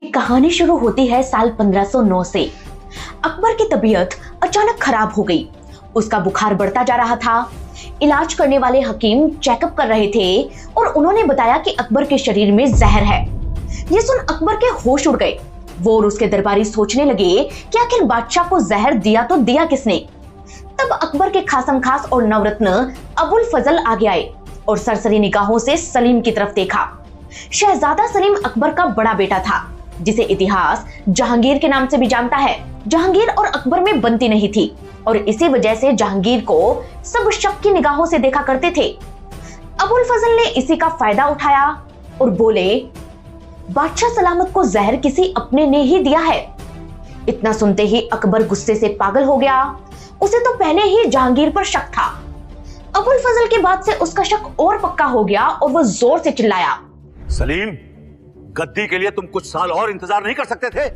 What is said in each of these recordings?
कहानी शुरू होती है साल 1509 से। अकबर की तबीयत अचानक खराब हो गई। उसका बुखार बढ़ता जा रहा था। इलाज करने वाले हकीम चेकअप कर रहे थे और उन्होंने बताया कि अकबर के शरीर में जहर है। ये सुन अकबर के होश उड़ गए। वो और उसके दरबारी सोचने लगे कि आखिर बादशाह को जहर दिया तो दिया किसने। तब अकबर के खासम खास और नवरत्न अबुल फजल आगे आए और सरसरी निगाहों से सलीम की तरफ देखा। शहजादा सलीम अकबर का बड़ा बेटा था, जिसे इतिहास जहांगीर के नाम से भी जानता है। जहांगीर और अकबर में बनती नहीं थी और इसी वजह से जहांगीर को सब शक की निगाहों से देखा करते थे। अबुल फजल ने इसी का फायदा उठाया और बोले, बादशाह सलामत को जहर किसी अपने ने ही दिया है। इतना सुनते ही अकबर गुस्से से पागल हो गया। उसे तो पहले ही जहांगीर पर शक था। अबुल फजल की बात से उसका शक और पक्का हो गया और वो जोर से चिल्लाया, सलीम, गद्दी के लिए तुम कुछ साल और इंतजार नहीं कर सकते थे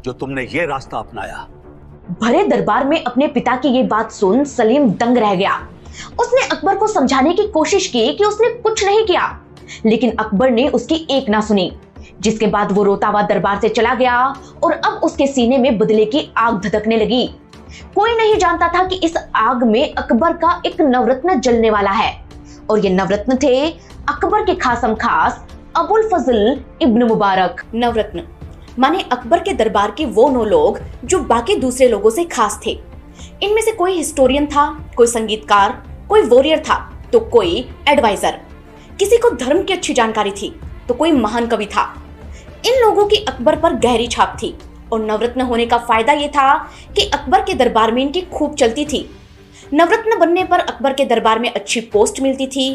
जो तुमने ये रास्ता अपनाया। भरे दरबार में अपने पिता की ये बात सुन सलीम दंग रह गया। उसने अकबर को समझाने की कोशिश की कि उसने कुछ नहीं किया, लेकिन अकबर ने उसकी एक ना सुनी। जिसके बाद वो रोता हुआ दरबार से चला गया और अब उसके सीने में बदले की आग धधकने लगी। कोई नहीं जानता था कि इस आग में अकबर का एक नवरत्न जलने वाला है और ये नवरत्न थे अकबर के खासम खास अबुल फजल इब्न मुबारक। नवरत्न माने अकबर के दरबार के वो 9 लोग जो बाकी दूसरे लोगों से खास थे। इनमें से कोई हिस्टोरियन था, कोई संगीतकार, कोई वॉरियर था तो कोई एडवाइजर। किसी को धर्म की अच्छी जानकारी थी तो कोई महान कवि था। इन लोगों की अकबर पर गहरी छाप थी और नवरत्न होने का फायदा ये था कि अकबर के दरबार में इनकी खूब चलती थी। नवरत्न बनने पर अकबर के दरबार में अच्छी पोस्ट मिलती थी।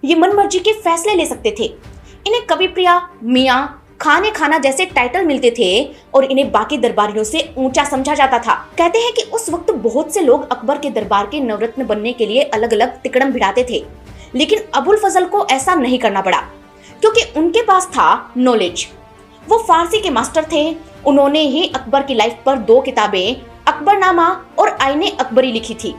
ये मनमर्जी के फैसले ले सकते थे। इन्हें कवि प्रिया, मियाँ, खाने खाना जैसे टाइटल मिलते थे और इन्हें बाकी दरबारियों से ऊंचा समझा जाता था। कहते हैं कि उस वक्त बहुत से लोग अकबर के दरबार के नवरत्न बनने के लिए अलग अलग तिकड़म भिड़ाते थे, लेकिन अबुल फजल को ऐसा नहीं करना पड़ा क्योंकि उनके पास था नॉलेज। वो फारसी के मास्टर थे। उन्होंने ही अकबर की लाइफ पर 2 किताबें अकबरनामा और आईने अकबरी लिखी थी।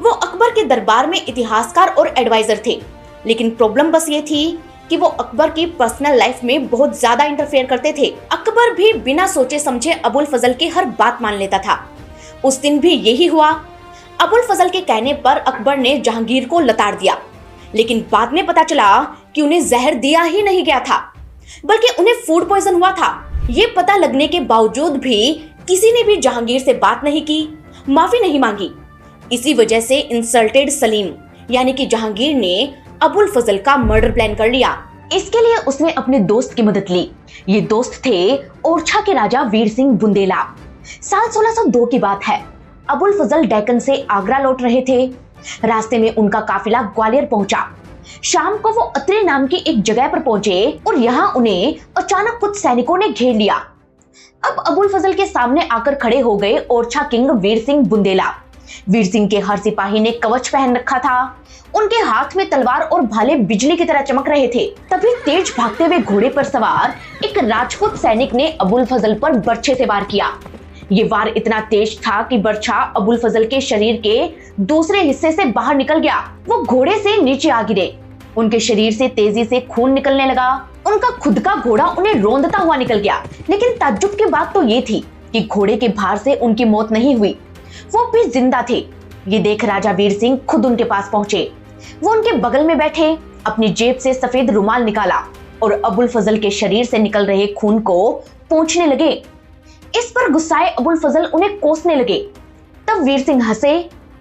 वो अकबर के दरबार में इतिहासकार और एडवाइजर थे, लेकिन प्रॉब्लम बस ये थी कि वो अकबर की पर्सनल लाइफ में बहुत ज्यादा इंटरफेयर करते थे। अकबर भी बिना सोचे समझे अबुल फजल की हर बात मान लेता था। उस दिन भी यही हुआ। अबुल फजल के कहने पर अकबर ने जहांगीर को लताड़ दिया, लेकिन बाद में पता चला कि उन्हें जहर दिया ही नहीं गया था, बल्कि उन्हें फूड पॉइजन हुआ था। ये पता लगने के बावजूद भी किसी ने भी जहांगीर से बात नहीं की, माफी नहीं मांगी। इसी वजह से इंसल्टेड सलीम यानी कि जहांगीर ने अबुल फजल का मर्डर प्लान कर लिया। इसके लिए उसने अपने दोस्त की मदद ली। ये दोस्त थे ओरछा के राजा वीर सिंह बुंदेला। साल 1602 की बात है। अबुल फजल डेक्कन से आगरा लौट रहे थे। रास्ते में उनका काफिला ग्वालियर पहुंचा। शाम को वो अत्रे नाम की एक जगह पर पहुंचे और यहाँ उन्हें अचानक कुछ सैनिकों ने घेर लिया। अब अबुल फजल के सामने आकर खड़े हो गए ओरछा किंग वीर सिंह बुंदेला। वीर सिंह के हर सिपाही ने कवच पहन रखा था। उनके हाथ में तलवार और भाले बिजली की तरह चमक रहे थे। तभी तेज भागते हुए घोड़े पर सवार एक राजपूत सैनिक ने अबुल फजल पर बर्छे से वार किया। ये वार इतना तेज था कि बर्छा अबुल फजल के शरीर के दूसरे हिस्से से बाहर निकल गया। वो घोड़े से नीचे आ गिरे। उनके शरीर से तेजी से खून निकलने लगा। उनका खुद का घोड़ा उन्हें रौंदता हुआ निकल गया। लेकिन ताज्जुब की बात तो ये थी कि घोड़े के भार से उनकी मौत नहीं हुई, वो भी जिंदा थे। ये देख राजा वीर सिंह खुद उनके पास पहुंचे। वो उनके बगल में बैठे, अपनी जेब से सफेद रुमाल निकाला और अबुल फजल के शरीर से निकल रहे खून को पोंछने लगे। इस पर गुस्साए अबुल फजल उन्हें कोसने लगे। तब वीर सिंह हंसे,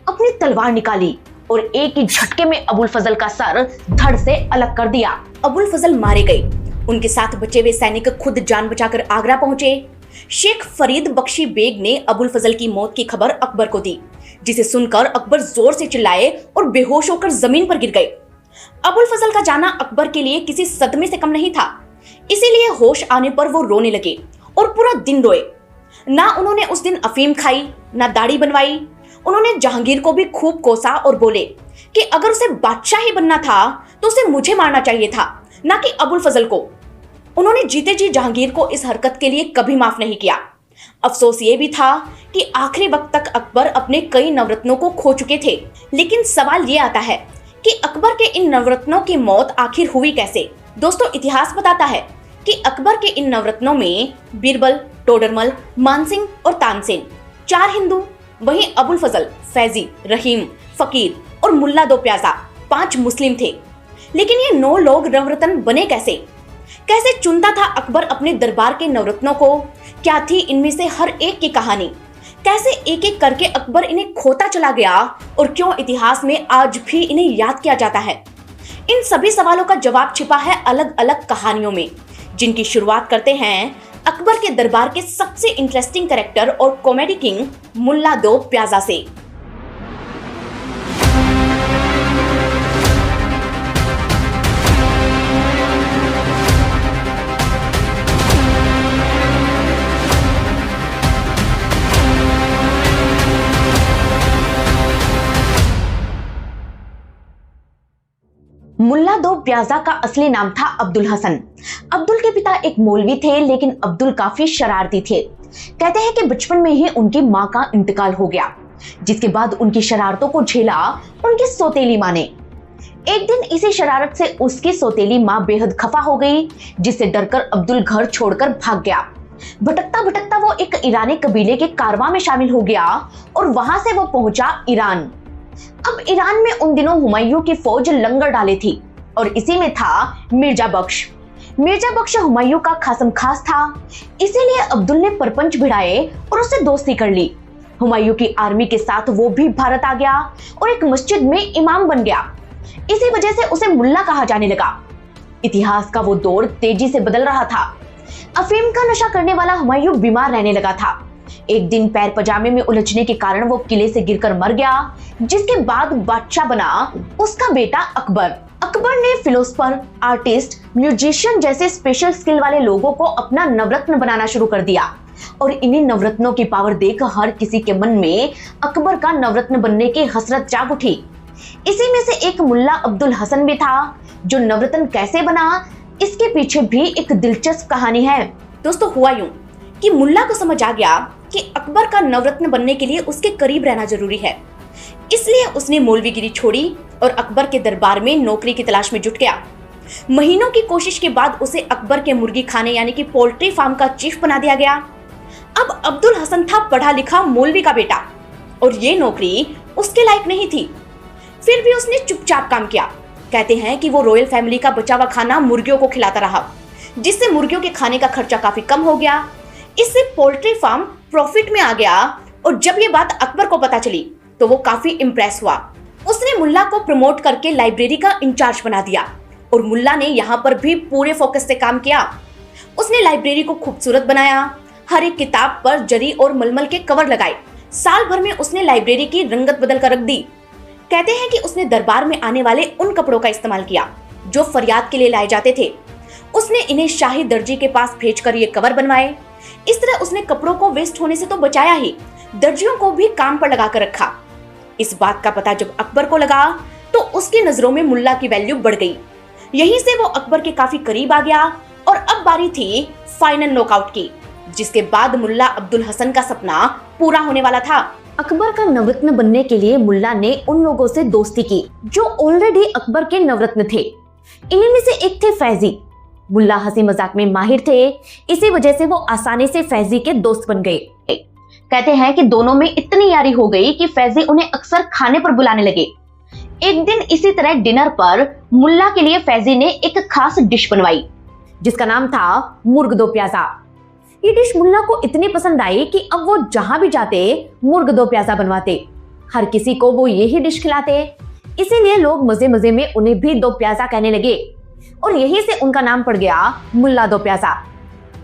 अपनी तलवार निकाली और एक ही झटके में अबुल फजल का सर धड़ से अलग कर दिया। अबुल फजल मारे गए। उनके साथ बचे हुए सैनिक खुद जान बचाकर आगरा पहुंचे। शेख फरीद बख्शी बेग ने अबुल फजल की मौत की खबर अकबर को दी, जिसे सुनकर अकबर जोर से चिल्लाए और बेहोश होकर जमीन पर गिर गए। अबुल फजल का जाना अकबर के लिए किसी सदमे से कम नहीं था। इसीलिए होश आने पर वो रोने लगे और पूरा दिन रोए। ना उन्होंने उस दिन अफीम खाई, ना दाढ़ी बनवाई। उन्होंने जहांगीर को भी खूब कोसा और बोले कि अगर उसे बादशाह ही बनना था तो उसे मुझे मारना चाहिए था, ना कि अबुल फजल को। उन्होंने जीते जी जहांगीर को इस हरकत के लिए कभी माफ नहीं किया। अफसोस ये भी था कि आखिरी वक्त तक अकबर अपने कई नवरत्नों को खो चुके थे। लेकिन सवाल ये आता है कि अकबर के इन नवरत्नों की मौत आखिर हुई कैसे। दोस्तों, इतिहास बताता है कि अकबर के इन नवरत्नों में बीरबल, टोडरमल, मानसिंह और तानसेन 4 हिंदू, वहीं अबुल फजल, फैजी, रहीम, फकीर और मुल्ला दो प्याजा 5 मुस्लिम थे। लेकिन ये 9 लोग नवरत्न बने कैसे? कैसे चुनता था अकबर अपने दरबार के नवरत्नों को? क्या थी इनमें से हर एक की कहानी? कैसे एक एक करके अकबर इन्हें खोता चला गया और क्यों इतिहास में आज भी इन्हें याद किया जाता है? इन सभी सवालों का जवाब छिपा है अलग अलग कहानियों में, जिनकी शुरुआत करते हैं अकबर के दरबार के सबसे इंटरेस्टिंग कैरेक्टर और कॉमेडी किंग मुल्ला दो प्याजा से। मुल्ला दो प्याजा का असली नाम था अब्दुल हसन। अब्दुल के पिता एक मौलवी थे, लेकिन अब्दुल काफी शरारती थे। कहते हैं कि बचपन में ही उनकी मां का इंतकाल हो गया, जिसके बाद उनकी शरारतों को झेला उनकी सौतेली मां ने। एक दिन इसी शरारत से उसकी सौतेली मां बेहद खफा हो गई, जिससे डरकर अब्दुल घर छोड़कर भाग गया। भटकता भटकता वो एक ईरानी कबीले के कारवां में शामिल हो गया और वहां से वो पहुंचा ईरान। अब ईरान में उन दिनों हुमायूं की फौज लंगर डाले थी और इसी में था मिर्जा बख्श। मिर्जा बख्श हुमायूं का खासम खास था, इसीलिए अब्दुल ने परपंच भिड़ाए और उससे दोस्ती कर ली। हुमायूं की आर्मी के साथ वो भी भारत आ गया और एक मस्जिद में इमाम बन गया। इसी वजह से उसे मुल्ला कहा जाने लगा। इतिहास का वो दौर तेजी से बदल रहा था। अफीम का नशा करने वाला हुमायूं बीमार रहने लगा था। एक दिन पैर पजामे में उलझने के कारण वो किले से गिरकर मर गया, जिसके बाद बादशाह बना उसका बेटा अकबर। अकबर ने फिलोसफर, आर्टिस्ट, म्यूजिशियन जैसे स्पेशल स्किल वाले लोगों को अपना नवरत्न बनाना शुरू कर दिया और इन्हीं नवरत्नों की पावर देख हर किसी के मन में अकबर का नवरत्न बनने की हसरत जाग उठी। इसी में से एक मुल्ला अब्दुल हसन भी था, जो नवरत्न कैसे बना, इसके पीछे भी एक दिलचस्प कहानी है। दोस्तों, हुआ यूं कि मुल्ला को समझ आ गया कि अकबर का नवरत्न बनने के लिए उसके करीब रहना जरूरी है। इसलिए उसने मौलवीगिरी छोड़ी और अकबर के दरबार में नौकरी की तलाश में जुट गया। महीनों की कोशिश के बाद उसे अकबर के मुर्गी खाने यानी कि पोल्ट्री फार्म का चीफ बना दिया गया। अब अब्दुल हसन था पढ़ा लिखा मौलवी का बेटा और ये नौकरी उसके लायक नहीं थी। फिर भी उसने चुपचाप काम किया। कहते हैं कि वो रॉयल फैमिली का बचा हुआ खाना मुर्गियों को खिलाता रहा, जिससे मुर्गियों के खाने का खर्चा काफी कम हो गया। इससे पोल्ट्री फार्म प्रॉफिट में आ गया और जब ये बात अकबर को पता चली तो वो काफी इंप्रेस हुआ। उसने मुल्ला को प्रमोट करके लाइब्रेरी का इंचार्ज बना दिया और मुल्ला ने यहाँ पर भी पूरे फोकस से काम किया। उसने लाइब्रेरी को खूबसूरत बनाया, हर एक किताब पर जरी और मलमल के कवर लगाए। साल भर में उसने लाइब्रेरी की रंगत बदल कर रख दी। कहते हैं कि उसने दरबार में आने वाले उन कपड़ों का इस्तेमाल किया जो फरियाद के लिए लाए जाते थे। उसने इन्हें शाही दर्जी के पास भेजकर ये कवर बनवाए। इस तरह उसने कपड़ों को वेस्ट होने से तो बचाया ही, दर्जियों को भी काम पर लगाकर रखा। इस बात का पता जब अकबर को लगा तो उसकी नजरों में मुल्ला की वैल्यू बढ़ गई। यहीं से वो अकबर के काफी करीब आ गया और अब बारी थी फाइनल नॉकआउट की, जिसके बाद मुल्ला अब्दुल हसन का सपना पूरा होने वाला था। अकबर का नवरत्न बनने के लिए मुल्ला ने उन लोगों से दोस्ती की जो ऑलरेडी अकबर के नवरत्न थे। इन्हीं में से एक थे फैजी। मुल्ला हंसी मजाक में माहिर थे, इसी वजह से वो आसानी से फैजी के दोस्त बन गए। कहते हैं कि दोनों में इतनी यारी हो गई कि फैजी उन्हें अक्सर खाने पर बुलाने लगे। एक दिन इसी तरह डिनर पर मुल्ला के लिए फैजी ने एक खास डिश बनवाई, जिसका नाम था मुर्ग दो प्याजा। ये डिश मुल्ला को इतनी पसंद आई कि अब वो जहां भी जाते मुर्ग दो प्याजा बनवाते। हर किसी को वो यही डिश खिलाते, इसीलिए लोग मजे मजे में उन्हें भी दो प्याजा कहने लगे और यही से उनका नाम पड़ गया मुल्ला दो प्याजा।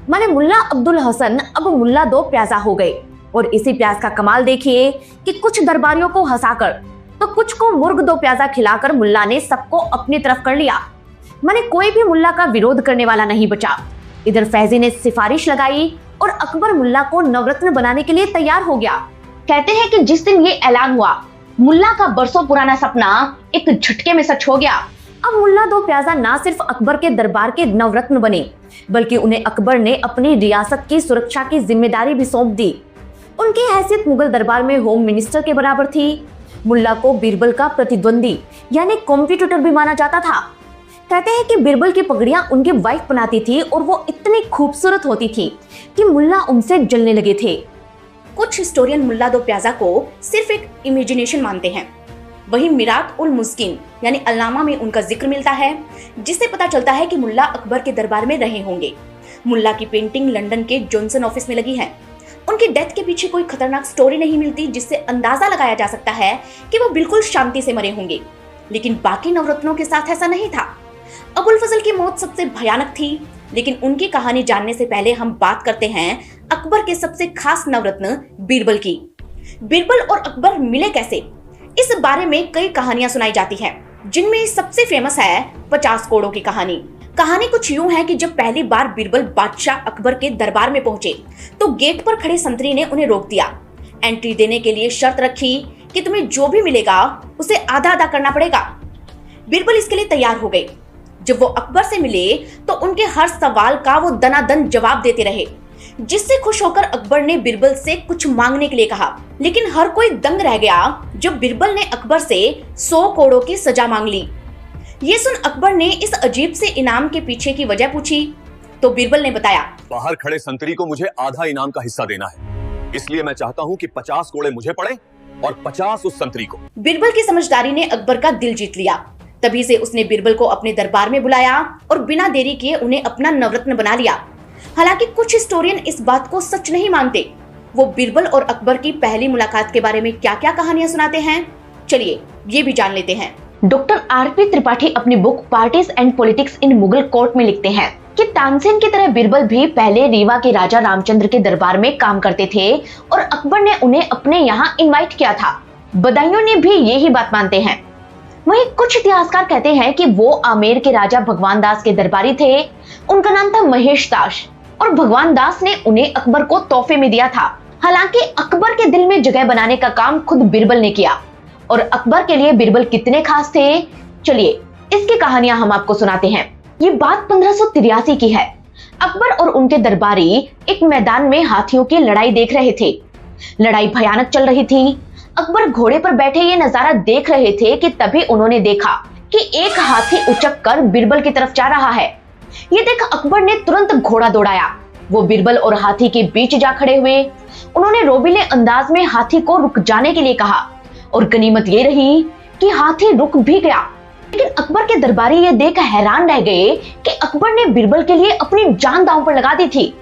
माने मुल्ला अब्दुल हसन अब मुल्ला दो प्याजा हो गए। और इसी प्याज का कमाल देखिए कि कुछ दरबारियों को हंसाकर तो कुछ को मुर्ग दो प्याजा खिलाकर मुल्ला ने सबको अपनी तरफ कर लिया। माने कोई भी मुल्ला का विरोध करने वाला नहीं बचा। इधर फैजी ने सिफारिश लगाई और अकबर मुल्ला को नवरत्न बनाने के लिए तैयार हो गया। कहते हैं कि जिस दिन ये ऐलान हुआ, मुल्ला का बरसों पुराना सपना एक झटके में सच हो गया। अब मुल्ला दो प्याजा ना सिर्फ अकबर के दरबार के नवरत्न बने, बल्कि उन्हें अकबर ने अपनी रियासत की सुरक्षा की जिम्मेदारी भी सौंप दी। उनकी हैसियत मुगल दरबार में होम मिनिस्टर के बराबर थी। मुल्ला को बीरबल का प्रतिद्वंदी यानी कॉम्पिटिटर भी माना जाता था। कहते हैं कि बिरबल की पगड़ियां उनकी वाइफ बनाती थी और वो इतनी खूबसूरत होती थी कि मुल्ला उनसे जलने लगे थे। कुछ हिस्टोरियन मुल्ला दो प्याजा को सिर्फ एक इमेजिनेशन मानते हैं। वहीं मिरात उल मुस्किन यानी अल्लामा में उनका जिक्र मिलता है, जिससे पता चलता है कि मुल्ला अकबर के दरबार में रहे होंगे। मुल्ला की पेंटिंग लंदन के जॉनसन ऑफिस में लगी है। उनकी डेथ के पीछे कोई खतरनाक स्टोरी नहीं मिलती जिससे अंदाजा लगाया जा सकता है कि वो बिल्कुल शांति से मरे होंगे, लेकिन बाकी नवरत्नों के साथ ऐसा नहीं था। अबुल फजल की मौत सबसे भयानक थी, लेकिन उनकी कहानी जानने से पहले हम बात करते हैं अकबर के सबसे खास नवरत्न बीरबल की। बीरबल और अकबर मिले कैसे, इस बारे में कई कहानियां सुनाई जाती हैं, जिनमें सबसे फेमस है 50 कोड़ों की कहानी। कहानी कुछ यूं है कि जब पहली बार बीरबल बादशाह अकबर के दरबार में पहुंचे तो गेट पर खड़े संतरी ने उन्हें रोक दिया। एंट्री देने के लिए शर्त रखी कि तुम्हें जो भी मिलेगा उसे आधा आधा करना पड़ेगा। बीरबल इसके लिए तैयार हो गए। जब वो अकबर से मिले तो उनके हर सवाल का वो दनादन जवाब देते रहे, जिससे खुश होकर अकबर ने बीरबल से कुछ मांगने के लिए कहा। लेकिन हर कोई दंग रह गया जब बीरबल ने अकबर से 100 कोड़ों की सजा मांग ली। ये सुन अकबर ने इस अजीब से इनाम के पीछे की वजह पूछी तो बीरबल ने बताया, बाहर खड़े संतरी को मुझे आधा इनाम का हिस्सा देना है, इसलिए मैं चाहता हूँ कि 50 कोड़े मुझे पड़े और 50 उस संतरी को। बीरबल की समझदारी ने अकबर का दिल जीत लिया। तभी से उसने बीरबल को अपने दरबार में बुलाया और बिना देरी किए उन्हें अपना नवरत्न बना लिया। हालांकि कुछ हिस्टोरियन इस बात को सच नहीं मानते। वो बीरबल और अकबर की पहली मुलाकात के बारे में क्या क्या कहानियां सुनाते हैं, चलिए ये भी जान लेते हैं। Doctor R P. त्रिपाठी अपनी book parties and politics in Mughal court में लिखते हैं कि तानसेन की तरह बीरबल भी पहले रीवा के राजा रामचंद्र के दरबार में काम करते थे और अकबर ने उन्हें अपने यहाँ इनवाइट किया था। बदायूं ने भी यही बात मानते हैं। वहीं कुछ इतिहासकार कहते हैं कि वो आमेर के राजा भगवान दास के दरबारी थे। उनका नाम था महेश दास और भगवान दास ने उन्हें अकबर को तोहफे में दिया था। हालांकि अकबर के दिल में जगह बनाने का काम खुद बीरबल ने किया। और अकबर के लिए बीरबल कितने खास थे, चलिए इसकी कहानियां हम आपको सुनाते हैं। ये बात 1583 की है। अकबर और उनके दरबारी एक मैदान में हाथियों की लड़ाई देख रहे थे। लड़ाई भयानक चल रही थी। अकबर घोड़े पर बैठे ये नजारा देख रहे थे कि तभी उन्होंने देखा कि एक हाथी उचक कर बीरबल की तरफ जा रहा है। ये देख अकबर ने तुरंत घोड़ा दौड़ाया। वो बीरबल और हाथी के बीच जा खड़े हुए। उन्होंने रोबीले अंदाज में हाथी को रुक जाने के लिए कहा और गनीमत ये रही कि हाथी रुक भी गया। लेकिन अकबर के दरबारी ये देख हैरान रह गए कि अकबर ने बीरबल के लिए अपनी जान दांव पर लगा दी थी।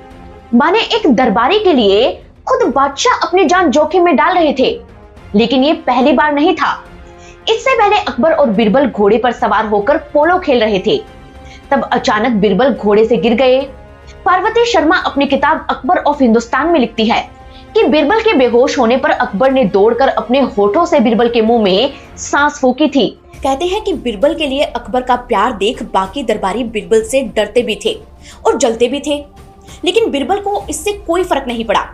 माने एक दरबारी के लिए खुद बादशाह अपनी जान जोखिम में डाल रहे थे। लेकिन ये पहली बार नहीं था। इससे पहले अकबर और बीरबल घोड़े पर सवार होकर पोलो खेल रहे थे। तब अचानक बीरबल घोड़े से गिर गए। पार्वती शर्मा अपनी किताब अकबर ऑफ हिंदुस्तान में लिखती है कि बीरबल के बेहोश होने पर अकबर ने दौड़कर अपने होठों से बीरबल के मुंह में सांस फूकी थी। कहते हैं कि बीरबल के लिए अकबर का प्यार देख बाकी दरबारी बीरबल से डरते भी थे और जलते भी थे, लेकिन बीरबल को इससे कोई फर्क नहीं पड़ा।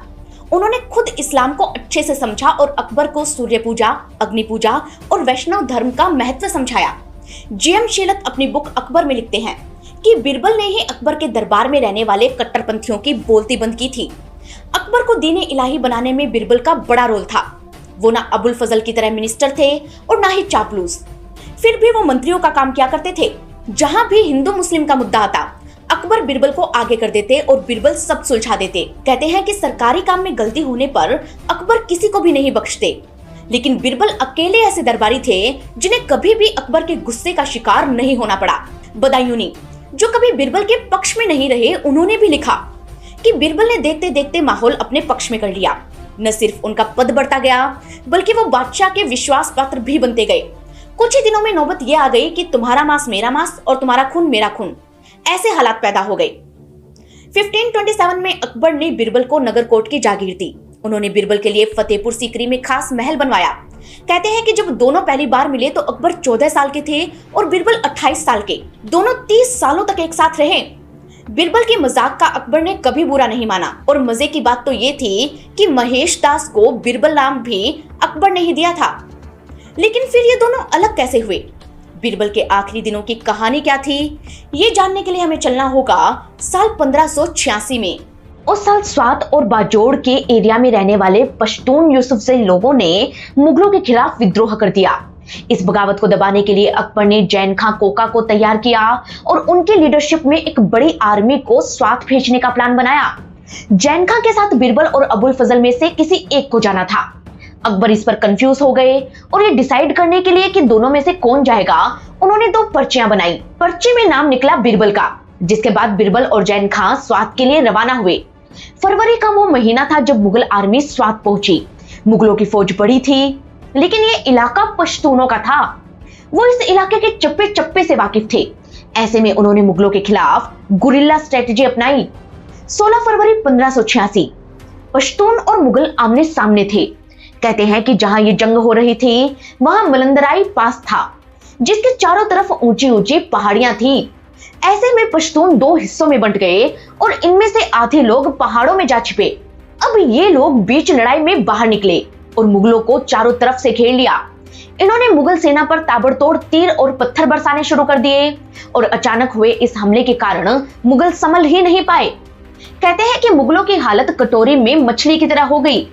उन्होंने खुद इस्लाम को अच्छे से समझा और अकबर को सूर्य पूजा, अग्नि पूजा और वैष्णव धर्म का महत्व समझाया। जीएम शीलत अपनी बुक अकबर में लिखते हैं कि बीरबल ने ही अकबर के दरबार में रहने वाले कट्टरपंथियों की बोलती बंद की थी। अकबर को दीन इलाही बनाने में बीरबल का बड़ा रोल था। वो ना अबुल फजल की तरह मिनिस्टर थे और ना ही चापलूस। फिर भी वो मंत्रियों का काम किया करते थे। जहां भी हिंदू मुस्लिम का मुद्दा आता, अकबर बीरबल को आगे कर देते और बीरबल सब सुलझा देते। कहते हैं कि सरकारी काम में गलती होने पर अकबर किसी को भी नहीं बख्शते, लेकिन बीरबल अकेले ऐसे दरबारी थे जिन्हें कभी भी अकबर के गुस्से का शिकार नहीं होना पड़ा। बदायूनी, जो कभी बीरबल के पक्ष में नहीं रहे, उन्होंने भी लिखा कि बीरबल ने देखते देखते माहौल अपने पक्ष में कर लिया। न सिर्फ उनका पद बढ़ता गया, बल्कि वो बादशाह के विश्वास पात्र भी बनते गए। कुछ ही दिनों में नौबत यह आ गई कि तुम्हारा मांस मेरा मांस और तुम्हारा खून मेरा खून, ऐसे हालात पैदा हो गए। 1527 में अकबर ने बीरबल को नगरकोट की जागीर दी। उन्होंने बीरबल के लिए फतेहपुर सीकरी में खास महल बनवाया। कहते हैं कि जब दोनों पहली बार मिले तो अकबर 14 साल के थे और बीरबल 28 साल के। दोनों 30 सालों तक एक साथ रहे। बीरबल के मजाक का अकबर ने कभी बुरा नहीं माना और मजे की बात तो ये थी कि महेश दास को बीरबल नाम भी अकबर ने ही दिया था। लेकिन फिर ये दोनों अलग कैसे हुए? बीरबल के आखिरी दिनों की कहानी क्या थी, ये जानने के लिए हमें चलना होगा साल 1586 में। उस साल स्वात और बाजोड़ के एरिया में रहने वाले पश्तून यूसुफजई लोगों ने मुगलों के खिलाफ विद्रोह कर दिया। इस बगावत को दबाने के लिए अकबर ने जैन खां कोका को तैयार किया और उनकी लीडरशिप में एक बड़ी आर्मी को स्वात भेजने का प्लान बनाया। जैन खां के साथ बिरबल और अबुल फजल में से किसी एक को जाना था। अकबर इस पर कंफ्यूज हो गए और ये डिसाइड करने के लिए कि दोनों में से कौन जाएगा, उन्होंने 2 पर्चियां बनाई। पर्ची में नाम निकला बिरबल का, जिसके बाद बिरबल और जैन खां स्वात के लिए रवाना हुए। फरवरी का वो महीना था जब मुगल आर्मी स्वात पहुंची। मुगलों की फौज बड़ी थी, लेकिन ये इलाका पश्तूनों का था। वो इस इलाके के चप्पे चप्पे से वाकिफ थे। ऐसे में उन्होंने मुगलों के खिलाफ गुरिल्ला स्ट्रेटजी अपनाई। 16 फरवरी 1586 पश्तून और मुगल आमने सामने थे। कहते हैं कि जहां ये जंग हो रही थी वहां मलंदराई पास था, जिसके चारों तरफ ऊंची ऊंची पहाड़ियां थी। ऐसे में पश्तून 2 हिस्सों में बंट गए और इनमें से आधे लोग पहाड़ों में जा छिपे। अब ये लोग बीच लड़ाई में बाहर निकले और मुगलों को चारों तरफ से घेर लिया। इन्होंने मुगल सेना पर ताबड़तोड़ तीर और पत्थर बरसाने शुरू कर दिए और अचानक हुए इस हमले के कारण मुगल संभल ही नहीं पाए। कहते हैं कि मुगलों की हालत कटोरी में मछली की तरह हो गई।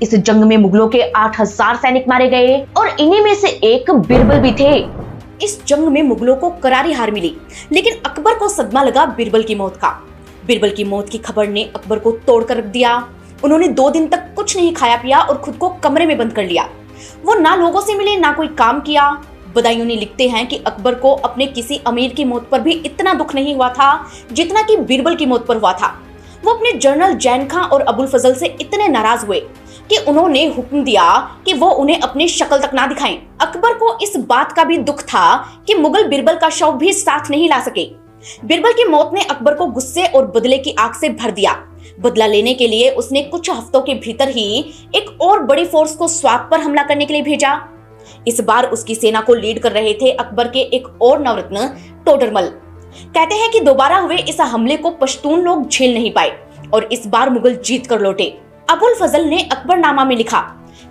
इस जंग में मुगलों के 8000 सैनिक मारे गए और इन्हीं में से एक बिरबल भी थे। इस जंग में मुगलों को करारी हार मिली, लेकिन अकबर को सदमा लगा बिरबल की मौत का। बिरबल की मौत की खबर ने अकबर को तोड़कर रख दिया। उन्होंने 2 दिन तक कुछ नहीं खाया पिया और खुद को कमरे में बंद कर लिया। वो ना लोगों से मिले, ना कोई काम किया। बदायूनी लिखते हैं कि अकबर को अपने किसी अमीर की मौत पर भी इतना दुख नहीं हुआ था जितना कि बिरबल की मौत पर हुआ था। वो अपने जनरल जैन खां और अबुल फजल से इतने नाराज हुए कि उन्होंने हुक्म दिया कि वो उन्हें अपनी शक्ल तक ना दिखाएं। अकबर को इस बात का भी दुख था कि मुगल बिरबल का शव भी साथ नहीं ला सके। बिरबल की मौत ने अकबर को गुस्से और बदले की आग से भर दिया। बदला लेने के लिए उसने कुछ हफ्तों के भीतर ही एक और बड़ी फोर्स को स्वात पर हमला करने के लिए भेजा। इस बार उसकी सेना को लीड कर रहे थे अकबर के एक और नवरत्न टोडरमल। कहते हैं कि दोबारा हुए इस हमले को पश्तून लोग झेल नहीं पाए और इस बार मुगल जीत कर लौटे। अबुल फजल ने अकबरनामा में लिखा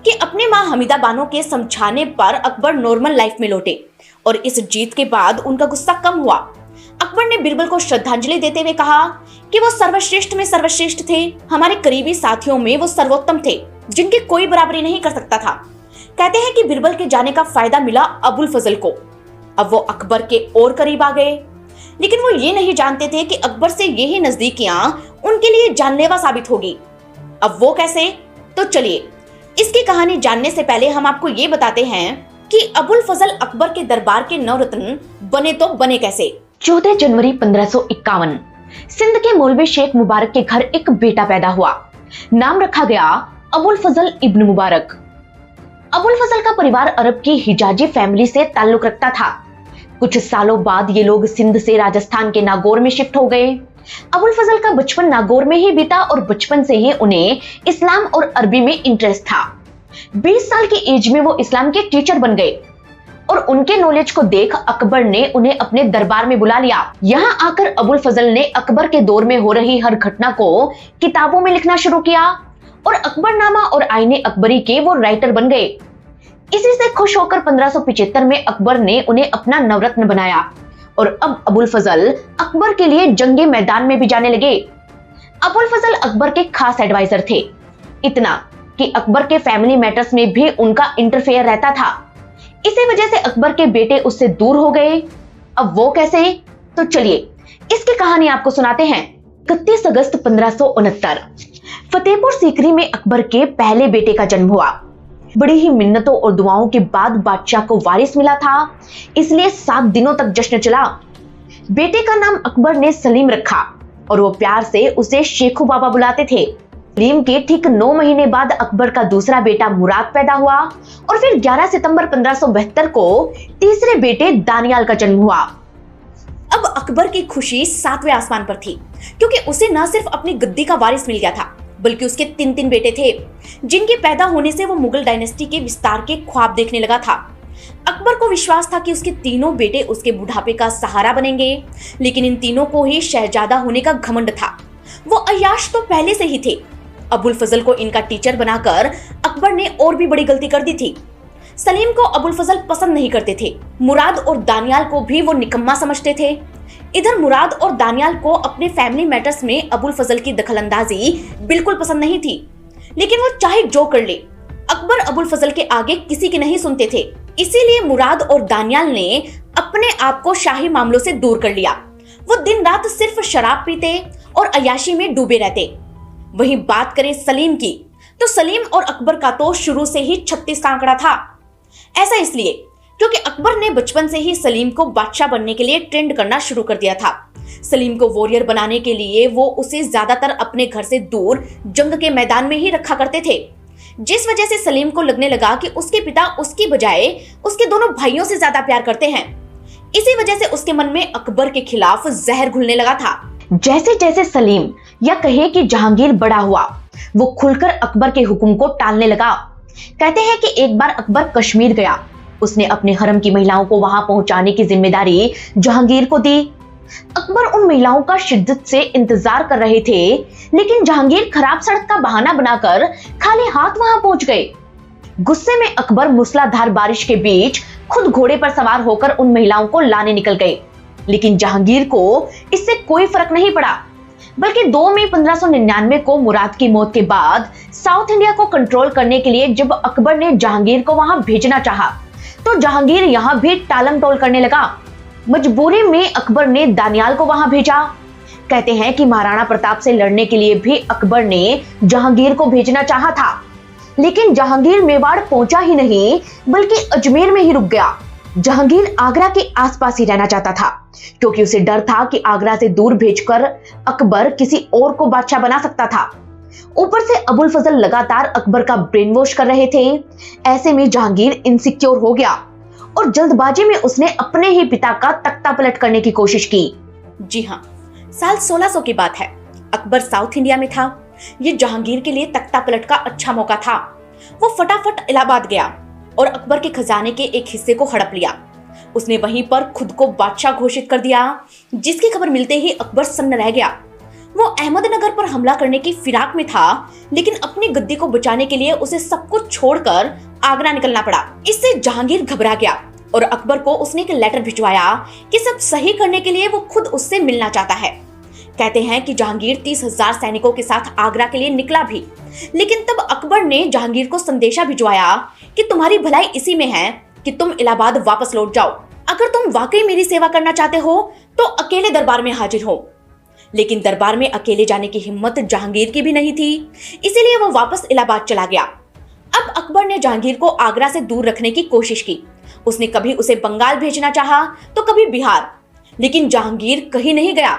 कि अपने मां हमीदा बानो के समझाने पर अकबर नॉर्मल लाइफ में लौटे और इस जीत के बाद उनका गुस्सा कम हुआ। अकबर ने बिरबल को श्रद्धांजलि देते हुए कहा कि वो सर्वश्रेष्ठ में सर्वश्रेष्ठ थे। हमारे करीबी साथियों में वो सर्वोत्तम थे, जिनकी कोई बराबरी नहीं कर सकता था। कहते हैं कि बिरबल के जाने का फायदा मिला अबुल फजल को। अब वो अकबर के और करीब आ गए, लेकिन वो ये नहीं जानते थे कि अकबर से यही नजदीकियां उनके लिए जानलेवा साबित होगी। अब वो कैसे? तो चलिए इसकी कहानी जानने से पहले हम आपको ये बताते हैं कि अबुल फजल अकबर के दरबार के नवरत्न बने तो बने कैसे। 14 जनवरी 1551 सिंध के मौलवी शेख मुबारक के घर एक बेटा पैदा हुआ। नाम रखा गया अबुल फजल इब्न मुबारक। अबुल फजल का परिवार अरब की हिजाजी फैमिली से ताल्लुक रखता था। कुछ सालों बाद ये लोग सिंध से राजस्थान के नागौर में शिफ्ट हो गए। अबुल फजल का बचपन नागौर में ही बीता और बचपन से ही उन्हें इस्लाम और अरबी में इंटरेस्ट था। 20 साल की एज में वो इस्लाम के टीचर बन गए और उनके नॉलेज को देख अकबर ने उन्हें अपने दरबार में बुला लिया। यहाँ आकर अबुल फजल ने अकबर के दौर में हो रही हर घटना को किताबों में लिखना शुरू किया और अकबरनामा और आईने अकबरी के वो राइटर बन गए। इसी से खुश होकर 1575 में अकबर ने उन्हें अपना नवरत्न बनाया और अब अबुल फजल अकबर के लिए जंगे मैदान में भी जाने लगे। अबुल फजल अकबर के खास एडवाइजर थे, इतना कि अकबर के फैमिली मैटर्स में भी उनका इंटरफेयर रहता था। इसी वजह से अकबर के बेटे उससे दूर हो गए। अब वो कैसे? तो चलिए इसकी कहानी आपको सुनाते हैं। 31 अगस्त 1569 फतेहपुर सीकरी में अकबर के पहले बेटे का जन्म हुआ। बड़ी ही मिन्नतों और दुआओं के बाद बादशाह को वारिस मिला था, इसलिए 7 दिनों तक जश्न चला। बेटे का नाम अकबर ने सलीम रखा और वो प्यार से उसे शेखू बाबा बुलाते थे। सलीम के ठीक 9 महीने बाद अकबर का दूसरा बेटा मुराद पैदा हुआ और फिर 11 सितंबर 1572 को तीसरे बेटे दानियाल का जन्म हुआ। अब अकबर की खुशी 7वें आसमान पर थी, क्योंकि उसे न सिर्फ अपनी गद्दी का वारिस मिल गया था, बल्कि उसके 3 बेटे थे, जिनके पैदा होने से वो मुगल डायनेस्टी के विस्तार के ख्वाब देखने लगा था। अकबर को विश्वास था कि उसके तीनों बेटे उसके बुढ़ापे का सहारा बनेंगे, लेकिन इन तीनों को ही शहजादा होने का घमंड था। वो अय्याश तो पहले से ही थे। अबुल फजल को इनका टीचर बनाकर अकबर ने और भी बड़ी गलती कर दी थी। सलीम को अबुल फजल पसंद नहीं करते थे। मुराद और दानियाल को भी वो निकम्मा समझते थे। इधर मुराद और दानियाल को अपने फैमिली मैटर्स में अबुल फजल की दखलंदाजी बिल्कुल पसंद नहीं थी, लेकिन वो चाहे जो कर ले, अकबर अबुल फजल के आगे किसी की नहीं सुनते थे। इसीलिए मुराद और दानियाल ने अपने आप को शाही मामलों से दूर कर लिया। वो दिन रात सिर्फ शराब पीते और अय्याशी में डूबे रहते। वहीं बात करें सलीम की, तो सलीम और अकबर का तो शुरू से ही 36 का आंकड़ा था। ऐसा इसलिए क्योंकि अकबर ने बचपन से ही सलीम को बादशाह बनने के लिए ट्रेंड करना शुरू कर दिया था। सलीम को वॉरियर बनाने के लिए वो उसे ज्यादातर अपने घर से दूर जंग के मैदान में ही रखा करते थे, जिस वजह से सलीम को लगने लगा कि उसके पिता उसकी बजाय उसके दोनों भाइयों से ज्यादा प्यार करते हैं। इसी वजह से उसके मन में अकबर के खिलाफ जहर घुलने लगा था। जैसे जैसे सलीम या कहे कि जहांगीर बड़ा हुआ, वो खुलकर अकबर के हुक्म को टालने लगा। कहते हैं कि एक बार अकबर कश्मीर गया, उसने अपने हरम की महिलाओं को वहां पहुंचाने की जिम्मेदारी जहांगीर को दी। अकबर उन महिलाओं का शिद्दत से इंतजार कर रहे थे, लेकिन जहांगीर खराब सड़क का बहाना बनाकर खाली हाथ वहां पहुंच गए। गुस्से में अकबर मूसलाधार बारिश के बीच खुद घोड़े पर सवार होकर उन महिलाओं को लाने निकल गए, लेकिन जहांगीर को इससे कोई फर्क नहीं पड़ा। बल्कि 2 मई 1599 को मुराद की मौत के बाद साउथ इंडिया को कंट्रोल करने के लिए जब अकबर ने जहांगीर को वहां भेजना चाहा, तो जहांगीर यहां भी टालम टोल करने लगा। मजबूरी में अकबर ने दानियाल को वहां भेजा। कहते हैं कि महाराणा प्रताप से लड़ने के लिए भी अकबर ने जहांगीर को भेजना चाहा था, लेकिन जहांगीर मेवाड़ पहुंचा ही नहीं बल्कि अजमेर में ही रुक गया। जहांगीर आगरा के आसपास ही रहना चाहता था, क्योंकि उसे डर था कि आगरा से दूर भेजकर अकबर किसी और को बादशाह बना सकता था। ऊपर से अबुल फजल लगातार अकबर का ब्रेन वॉश कर रहे थे। ऐसे में जहांगीर इनसिक्योर हो गया और जल्दबाजी में उसने अपने ही पिता का तख्ता पलट करने की कोशिश की। जी हाँ, साल 1600 की बात है। अकबर साउथ इंडिया में था। ये जहांगीर के लिए तख्ता पलट का अच्छा मौका था। वो फटाफट इलाहाबाद गया और अकबर के खजाने के एक हिस्से को हड़प लिया। उसने वहीं पर खुद को बादशाह घोषित कर दिया, जिसकी खबर मिलते ही अकबर सन्न रह गया। वो अहमदनगर पर हमला करने की फिराक में था, लेकिन अपनी गद्दी को बचाने के लिए उसे सब कुछ छोड़कर आगरा निकलना पड़ा। इससे जहांगीर घबरा गया और अकबर को उसने एक लेटर भिजवाया कि सब सही करने के लिए वो खुद उससे मिलना चाहता है। कहते हैं कि जहांगीर 30,000 सैनिकों के साथ आगरा के लिए निकला भी, लेकिन तब अकबर ने जहांगीर को संदेशा भिजवाया कि तुम्हारी भलाई इसी में है कि तुम इलाहाबाद वापस लौट जाओ। अगर तुम वाकई मेरी सेवा करना चाहते हो तो अकेले दरबार में हाजिर हो। लेकिन दरबार में अकेले जाने की हिम्मत जहांगीर की भी नहीं थी, इसीलिए वो वापस इलाहाबाद चला गया। अब अकबर ने जहांगीर को आगरा से दूर रखने की कोशिश की। उसने कभी उसे बंगाल भेजना चाहा तो कभी बिहार, लेकिन जहांगीर कहीं नहीं गया,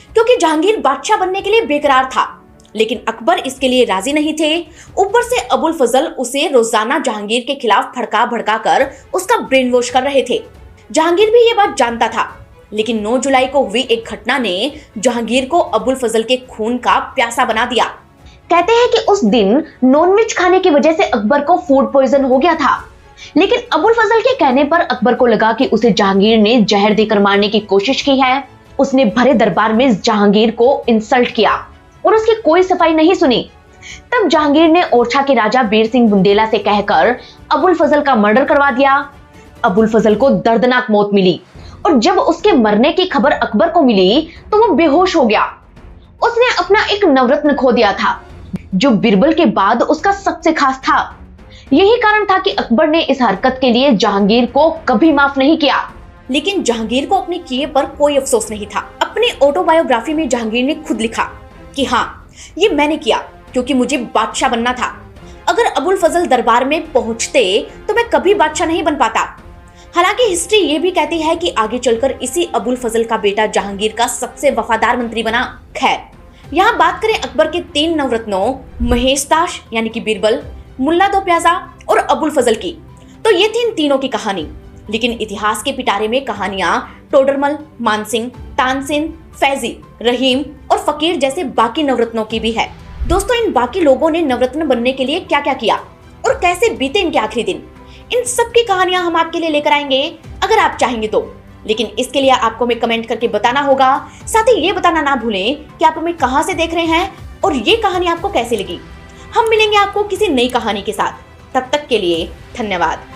क्योंकि जहांगीर बादशाह बनने के लिए बेकरार था। लेकिन अकबर इसके लिए राजी नहीं थे। ऊपर से अबुल फजल उसे रोजाना जहांगीर के खिलाफ भड़का भड़का कर उसका ब्रेन वॉश कर रहे थे। जहांगीर भी ये बात जानता था, लेकिन 9 जुलाई को हुई एक घटना ने जहांगीर को अबुल फजल के खून का प्यासा बना दिया। कहते हैं कि उस दिन नॉनवेज खाने की वजह से अकबर को फूड पॉइजन हो गया था, लेकिन अबुल फजल के कहने पर अकबर को लगा कि उसे जहांगीर ने जहर देकर मारने की कोशिश की है। उसने भरे दरबार में जहांगीर को इंसल्ट किया और उसकी कोई सफाई नहीं सुनी। तब जहांगीर ने ओरछा के राजा बीर सिंह बुंदेला से कहकर अबुल फजल का मर्डर करवा दिया। अबुल फजल को दर्दनाक मौत मिली और जब उसके मरने की खबर अकबर को मिली तो वो बेहोश हो गया। उसने अपना एक नवरत्न खो दिया था, जो बिरबल के बाद उसका सबसे खास था। यही कारण था कि अकबर ने इस हरकत के लिए जहांगीर को कभी माफ नहीं किया। लेकिन जहांगीर को अपने किए पर कोई अफसोस नहीं था। अपनी ऑटोबायोग्राफी में जहांगीर ने खुद लिखा कि हाँ, ये मैंने किया क्योंकि मुझे बादशाह बनना था। अगर अबुल फजल दरबार में पहुंचते तो मैं कभी बादशाह नहीं बन पाता। हालांकि हिस्ट्री ये भी कहती है कि आगे चलकर इसी अबुल फजल का बेटा जहांगीर का सबसे वफादार मंत्री बना। खैर, यहाँ बात करें अकबर के 3 नवरत्नों महेशताश यानी कि बीरबल, मुल्ला दो प्याजा और अबुल फजल की, तो ये थी इन तीनों की कहानी। लेकिन इतिहास के पिटारे में कहानियां टोडरमल, मानसिंह, तानसेन, फैजी, रहीम और फकीर जैसे बाकी नवरत्नों की भी है। दोस्तों, इन बाकी लोगों ने नवरत्न बनने के लिए क्या क्या किया और कैसे बीते इनके आखिरी दिन, इन सब की कहानियां हम आपके लिए लेकर आएंगे अगर आप चाहेंगे तो। लेकिन इसके लिए आपको हमें कमेंट करके बताना होगा। साथ ही ये बताना ना भूलें कि आप हमें कहां से देख रहे हैं और ये कहानी आपको कैसी लगी। हम मिलेंगे आपको किसी नई कहानी के साथ। तब तक के लिए धन्यवाद।